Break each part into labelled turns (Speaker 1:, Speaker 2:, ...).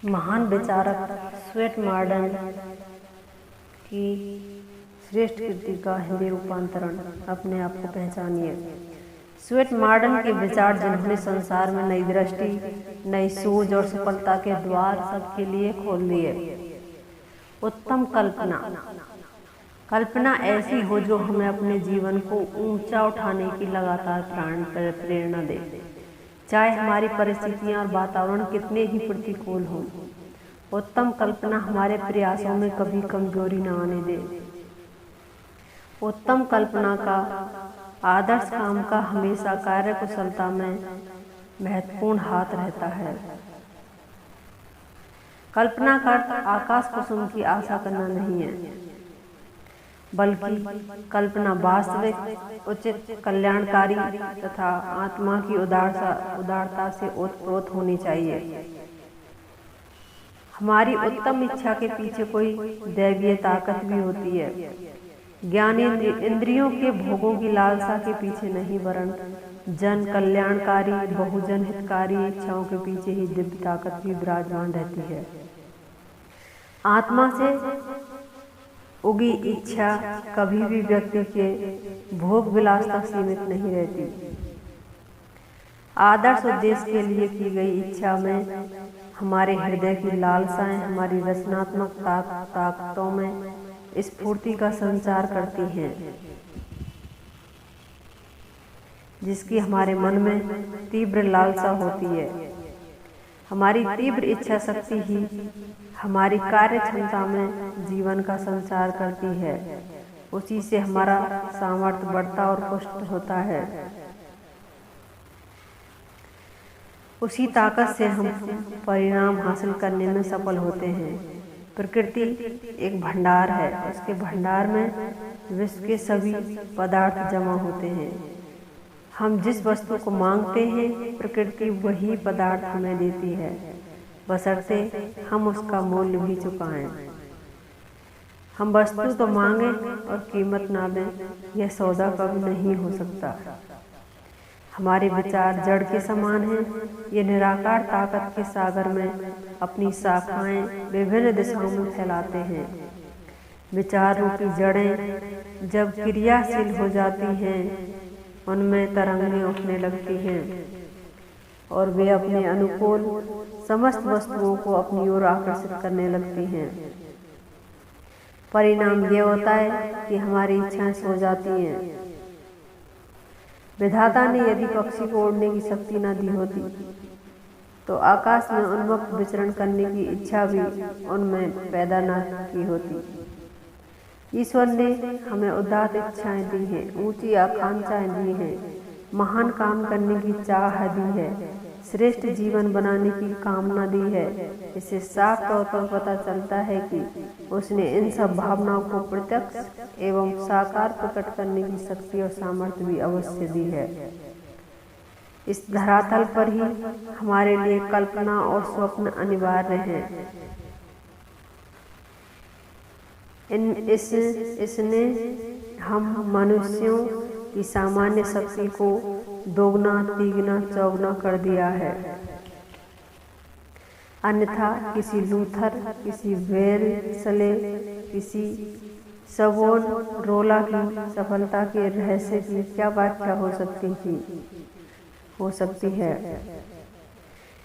Speaker 1: महान विचारक sweat modern की श्रेष्ठ कृति का हिंदी रूपांतरण अपने आप को पहचानिए। स्वेट मॉडर्न के विचार जिन्होंने संसार में नई दृष्टि, नई सोच और सफलता के द्वार सबके लिए खोल दिए। उत्तम कल्पना। कल्पना ऐसी हो जो हमें अपने जीवन को ऊंचा उठाने की लगातार प्रेरणा दे, चाहे हमारी परिस्थितियां और वातावरण कितने ही प्रतिकूल हों। उत्तम कल्पना हमारे प्रयासों में कभी कमजोरी न आने दे। उत्तम कल्पना का आदर्श काम का हमेशा कार्य कुशलता में महत्वपूर्ण हाथ रहता है। कल्पना का अर्थ आकाश कुसुम की आशा करना नहीं है, बल्कि कल्पना वास्तविक, उचित, कल्याणकारी तथा आत्मा की उदारता से ओतप्रोत होनी चाहिए। हमारी उत्तम इच्छा के पीछे कोई दैवीय ताकत भी होती है। ज्ञान इंद्रियों के भोगों की लालसा के पीछे नहीं, वरन जन कल्याणकारी, बहुजन हितकारी इच्छाओं के पीछे ही दिव्य ताकत भी विराजमान रहती है। आत्मा से उगी इच्छा कभी भी व्यक्ति के भोग विलास तक सीमित नहीं रहती। आदर्श उद्देश्य के लिए की गई इच्छा में हमारे हृदय की लालसाएं हमारी रचनात्मक ताकतों में स्फूर्ति का संचार करती हैं, जिसकी हमारे मन में तीव्र लालसा होती है। हमारी तीव्र इच्छा शक्ति ही हमारी कार्य क्षमता में जीवन का संचार करती है। उसी से हमारा सामर्थ्य बढ़ता और पुष्ट होता है। उसी ताकत से हम परिणाम हासिल करने में सफल होते हैं। प्रकृति एक भंडार है, उसके भंडार में विश्व के सभी पदार्थ जमा होते हैं। हम जिस वस्तु को मांगते हैं, प्रकृति वही पदार्थ हमें देती है, बशर्ते हम उसका मूल्य भी चुकाएं। हम वस्तु तो मांगे और कीमत ना दें, यह सौदा कभी नहीं हो सकता। हमारे विचार जड़ के समान हैं, ये निराकार ताकत के सागर में अपनी शाखाएं विभिन्न दिशाओं में फैलाते हैं। विचार रूपी जड़ें जब क्रियाशील हो जाती हैं, उनमें तरंगें उठने लगती हैं और वे अपने अनुकूल समस्त वस्तुओं को अपनी ओर आकर्षित करने लगती हैं। परिणाम यह होता है कि हमारी इच्छाएं सो जाती हैं। विधाता ने यदि पक्षी को उड़ने की शक्ति न दी होती, तो आकाश में उन्मुक्त विचरण करने की इच्छा भी उनमें पैदा न की होती। ईश्वर ने हमें उदात्त इच्छाएं दी हैं, ऊंची आकांक्षाएं दी हैं, महान काम करने की चाह दी है, श्रेष्ठ जीवन बनाने की कामना दी है। इससे साफ तौर पर पता चलता है कि उसने इन सब भावनाओं को प्रत्यक्ष एवं साकार प्रकट करने की शक्ति और सामर्थ्य भी अवश्य दी है। इस धरातल पर ही हमारे लिए कल्पना और स्वप्न अनिवार्य हैं। इसने हम मनुष्यों की सामान्य शक्ति को दोगुना, तिगुना, चौगुना कर दिया है। अन्यथा किसी लूथर, किसी वेल्सले, किसी सवोनारोला की सफलता के रहस्य की क्या व्याख्या हो सकती है।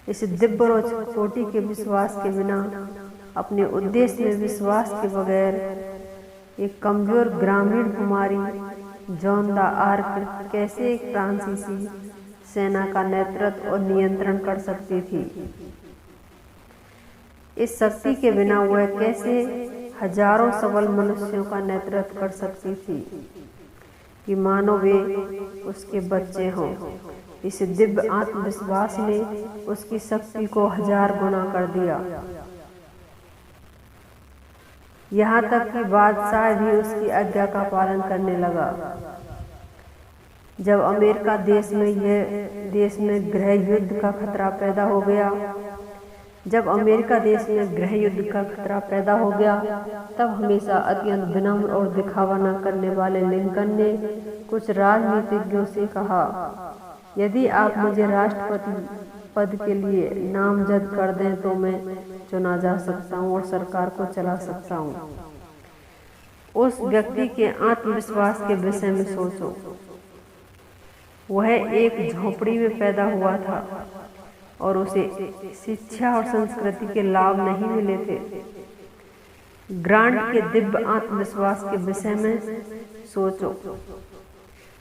Speaker 1: इस दिव्य कोटि के विश्वास के बिना, अपने उद्देश्य में विश्वास के बगैर, एक कमजोर ग्रामीण कुमारी जॉन द आर्क कैसे एक फ्रांसीसी सेना का नेतृत्व और नियंत्रण कर सकती थी। इस शक्ति के बिना वह कैसे हजारों सबल मनुष्यों का नेतृत्व कर सकती थी कि मानो वे उसके बच्चे हों। इस दिव्य आत्मविश्वास ने उसकी शक्ति को 1000 गुना कर दिया। यहाँ तक कि बादशाह भी उसकी आज्ञा का पालन करने लगा। जब अमेरिका देश में गृह युद्ध का खतरा पैदा हो गया, तब हमेशा अत्यंत विनम्र और दिखावा न करने वाले लिंकन ने कुछ राजनीतिज्ञों से कहा, यदि आप मुझे राष्ट्रपति पद के लिए नामजद कर दें तो मैं चुना जा सकता हूँ और सरकार को चला सकता हूँ। उस व्यक्ति के आत्मविश्वास के विषय में सोचो। वह एक झोपड़ी में पैदा हुआ था और उसे शिक्षा और संस्कृति के लाभ नहीं मिले थे। ग्रांट के दिव्य आत्मविश्वास के विषय में सोचो।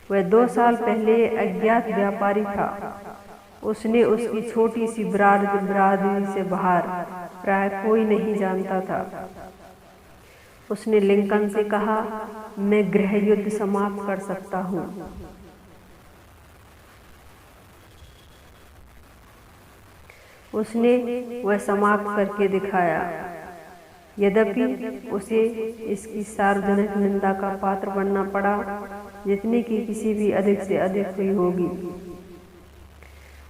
Speaker 1: वह 2 साल पहले अज्ञात व्यापारी था। उसने उसकी छोटी सी बिरादरी से बाहर प्राय कोई नहीं जानता था। उसने लिंकन से कहा, मैं गृह युद्ध समाप्त कर सकता हूँ। उसने वह समाप्त करके दिखाया। यद्यपि उसे इसकी सार्वजनिक निंदा का पात्र बनना पड़ा, जितने की किसी भी अधिक से अधिक हुई होगी।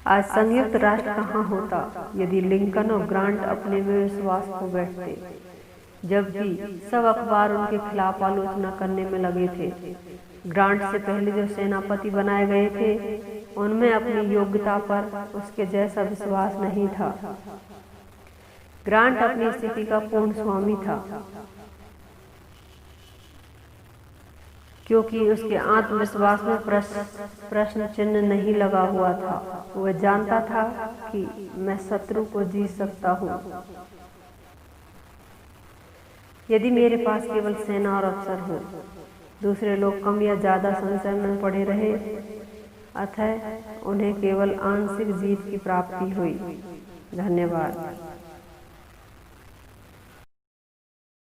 Speaker 1: आज संयुक्त राष्ट्र कहाँ होता यदि लिंकन और ग्रांट अपने में विश्वास को बैठते, जबकि सब अखबार उनके खिलाफ आलोचना करने में लगे थे। ग्रांट से पहले जो सेनापति बनाए गए थे, उनमें अपनी योग्यता पर उसके जैसा विश्वास नहीं था। ग्रांट अपनी स्थिति का पूर्ण स्वामी था, क्योंकि उसके आत्मविश्वास में प्रश्न चिन्ह नहीं लगा हुआ था। वह जानता था कि मैं शत्रु को जीत सकता हूँ। यदि मेरे पास केवल सेना और अफसर हो, दूसरे लोग कम या ज्यादा संशय में पड़े रहे, अतः उन्हें केवल आंशिक जीत की प्राप्ति हुई। धन्यवाद।